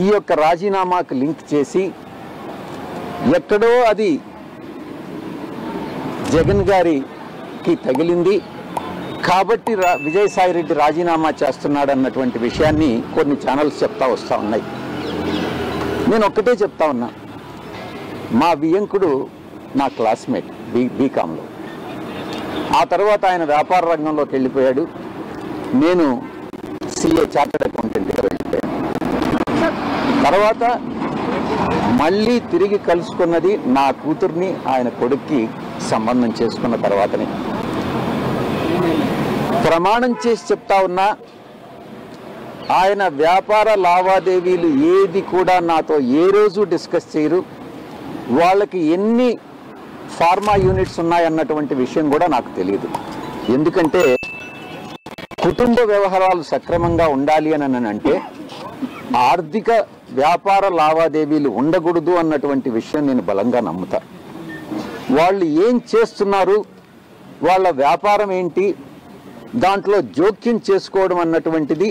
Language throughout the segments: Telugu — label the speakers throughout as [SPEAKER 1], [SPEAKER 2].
[SPEAKER 1] ఈ యొక్క రాజీనామాకు లింక్ చేసి ఎక్కడో అది జగన్ గారికి తగిలింది కాబట్టి విజయసాయిరెడ్డి రాజీనామా చేస్తున్నాడు అన్నటువంటి విషయాన్ని కొన్ని ఛానల్స్ చెప్తా వస్తూ ఉన్నాయి. నేను ఒక్కటే చెప్తా ఉన్నా, మా వియంకుడు నా క్లాస్మేట్ బీకాంలో. ఆ తర్వాత ఆయన వ్యాపార రంగంలోకి వెళ్ళిపోయాడు, నేను సిఏ చార్టెడ్ అకౌంటెంట్గా వెళ్ళిపోయాను. తర్వాత మళ్ళీ తిరిగి కలుసుకున్నది నా కూతుర్ని ఆయన కొడుక్కి సంబంధం చేసుకున్న తర్వాతనే. ప్రమాణం చేసి చెప్తా ఉన్నా, ఆయన వ్యాపార లావాదేవీలు ఏది కూడా నాతో ఏ రోజు డిస్కస్ చేయరు. వాళ్ళకి ఎన్ని ఫార్మా యూనిట్స్ ఉన్నాయన్నటువంటి విషయం కూడా నాకు తెలియదు. ఎందుకంటే కుటుంబ వ్యవహారాలు సక్రమంగా ఉండాలి అని అంటే ఆర్థిక వ్యాపార లావాదేవీలు ఉండకూడదు అన్నటువంటి విషయం నేను బలంగా నమ్ముతా. వాళ్ళు ఏం చేస్తున్నారు, వాళ్ళ వ్యాపారం ఏంటి, దాంట్లో జోక్యం చేసుకోవడం అన్నటువంటిది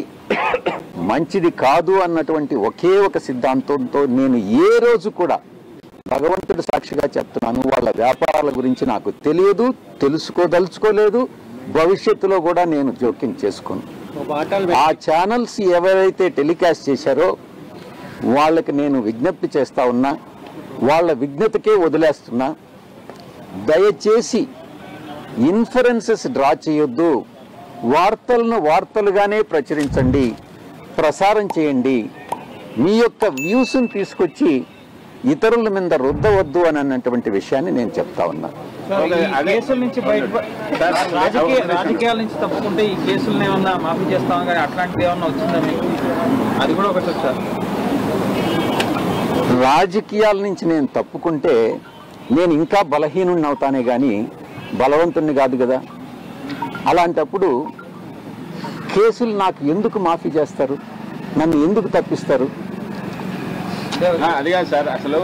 [SPEAKER 1] మంచిది కాదు అన్నటువంటి ఒకే ఒక సిద్ధాంతంతో నేను ఏ రోజు కూడా భగవంతుడి సాక్షిగా చెప్తున్నాను, వాళ్ళ వ్యాపారాల గురించి నాకు తెలియదు, తెలుసుకోదలుచుకోలేదు, భవిష్యత్తులో కూడా నేను జోక్యం చేసుకోను. ఆ ఛానల్స్ ఎవరైతే టెలికాస్ట్ చేశారో వాళ్ళకి నేను విజ్ఞప్తి చేస్తా ఉన్నా, వాళ్ళ విజ్ఞతకే వదిలేస్తున్నా. దయచేసి ఇన్ఫరెన్సెస్ డ్రా చేయొద్దు, వార్తలను వార్తలుగానే ప్రచురించండి, ప్రసారం చేయండి. మీ యొక్క వ్యూస్ని తీసుకొచ్చి ఇతరుల మీద రుద్దవద్దు అని అన్నటువంటి విషయాన్ని నేను చెప్తా ఉన్నా.
[SPEAKER 2] కేసుల నుంచి రాజకీయాల నుంచి తప్పుకుంటే ఈ కేసులను ఏమన్నా మాఫీ చేస్తాం కానీ అట్లాంటివి ఏమన్నా వచ్చిందా మీకు? అది కూడా ఒకటి సార్.
[SPEAKER 1] రాజకీయాల నుంచి నేను తప్పుకుంటే నేను ఇంకా బలహీనుడిని అవుతానే కానీ బలవంతుణ్ణి కాదు కదా. అలాంటప్పుడు కేసులు నాకు ఎందుకు మాఫీ చేస్తారు, నన్ను ఎందుకు తప్పిస్తారు?
[SPEAKER 3] అది కాదు సార్, అసలు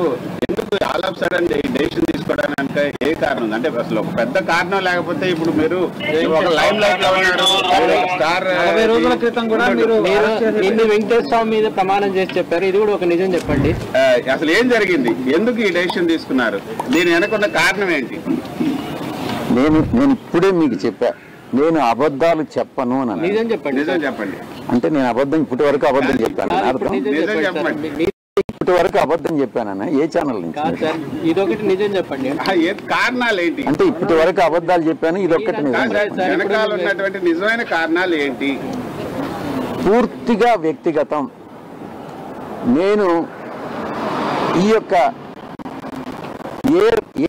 [SPEAKER 3] ఎందుకు ఆల్ ఆఫ్ సడన్ డెసిషన్ తీసుకోవడానికి ఏ కారణం? అంటే అసలు ఒక పెద్ద కారణం లేకపోతే ఇప్పుడు మీరు ఒక లైమ్ లైట్ లో ఉన్నారు. స్టార్
[SPEAKER 2] 40 రోజుల క్రితం కూడా మీరు
[SPEAKER 4] వెంకటేశ్వర స్వామి మీద ప్రమాణం చేసి చెప్పారు, ఇది కూడా ఒక నిజం చెప్పండి.
[SPEAKER 3] అసలు ఏం జరిగింది, ఎందుకు ఈ డెసిషన్ తీసుకున్నారు, దీని వెనకున్న కారణం ఏంటి?
[SPEAKER 1] నేను ఇప్పుడే మీకు చెప్పా, నేను అబద్ధాలు చెప్పను అని.
[SPEAKER 4] నిజం చెప్పండి.
[SPEAKER 3] నిజం చెప్పండి.
[SPEAKER 1] అంటే నేను అబద్ధం ఇప్పటి వరకు అబద్ధం చెప్పాను అర్థం?
[SPEAKER 3] నిజం చెప్పండి.
[SPEAKER 1] ఇప్పటి వరకు అబద్ధం చెప్పానన్నా ఏ ఛానల్ నుంచి?
[SPEAKER 4] ఇదొకటి నిజం చెప్పండి.
[SPEAKER 3] కారణాలు ఏంటి?
[SPEAKER 1] అంటే ఇప్పటి వరకు అబద్ధాలు చెప్పాను, ఇదొక్కటి నిజం.
[SPEAKER 3] వెనకాల ఉన్నటువంటి నిజమైన కారణాలు ఏంటి?
[SPEAKER 1] పూర్తిగా వ్యక్తిగతం. నేను ఈ యొక్క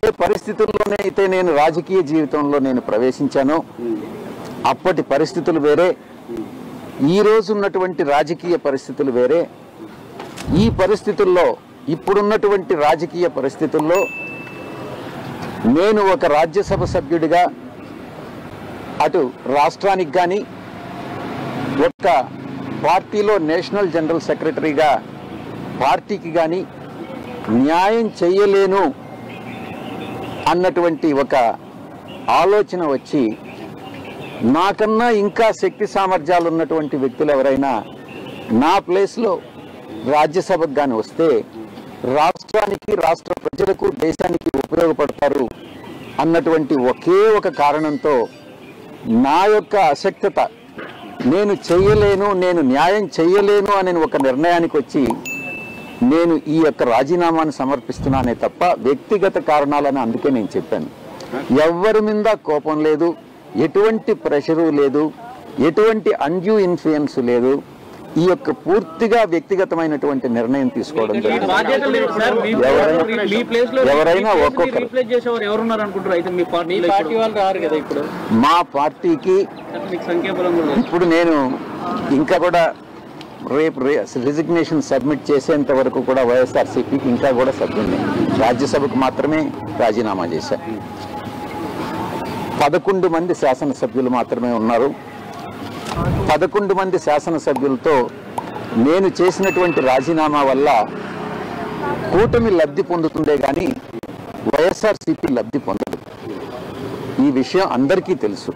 [SPEAKER 1] ఏ పరిస్థితుల్లోనే అయితే నేను రాజకీయ జీవితంలో నేను ప్రవేశించానో అప్పటి పరిస్థితులు వేరే, ఈ రోజు ఉన్నటువంటి రాజకీయ పరిస్థితులు వేరే. ఈ పరిస్థితుల్లో, ఇప్పుడున్నటువంటి రాజకీయ పరిస్థితుల్లో నేను ఒక రాజ్యసభ సభ్యుడిగా అటు రాష్ట్రానికి కానీ, ఒక పార్టీలో నేషనల్ జనరల్ సెక్రటరీగా పార్టీకి కానీ న్యాయం చేయలేను అన్నటువంటి ఒక ఆలోచన వచ్చి నాకన్నా ఇంకా శక్తి సామర్థ్యాలు ఉన్నటువంటి వ్యక్తులు ఎవరైనా నా ప్లేస్లో రాజ్యసభకు కానీ వస్తే రాష్ట్రానికి, రాష్ట్ర ప్రజలకు, దేశానికి ఉపయోగపడతారు అన్నటువంటి ఒకే ఒక కారణంతో నా యొక్క అశక్తత, నేను చేయలేను, నేను న్యాయం చేయలేను అనే ఒక నిర్ణయానికి వచ్చి నేను ఈ యొక్క రాజీనామాను సమర్పిస్తున్నానే తప్ప వ్యక్తిగత కారణాలని అందుకే నేను చెప్పాను. ఎవరి మీద కోపం లేదు, ఎటువంటి ప్రెషరు లేదు, ఎటువంటి అన్డ్యూ ఇన్ఫ్లుయెన్స్ లేదు. ఈ యొక్క పూర్తిగా వ్యక్తిగతమైనటువంటి నిర్ణయం తీసుకోవడం జరిగింది. ఎవరైనా ఒక్కొక్కరు మా పార్టీకి ఇప్పుడు నేను ఇంకా కూడా రేపు రిజిగ్నేషన్ సబ్మిట్ చేసేంత వరకు కూడా వైఎస్ఆర్సీపీకి ఇంకా కూడా సభ్యుడిని, రాజ్యసభకు మాత్రమే రాజీనామా చేశారు. 11 మంది శాసనసభ్యులు మాత్రమే ఉన్నారు. 11 మంది శాసనసభ్యులతో నేను చేసినటువంటి రాజీనామా వల్ల కూటమి లబ్ధి పొందుతుందే కానీ వైఎస్ఆర్సీపీ లబ్ధి పొందదు. ఈ విషయం అందరికీ తెలుసు.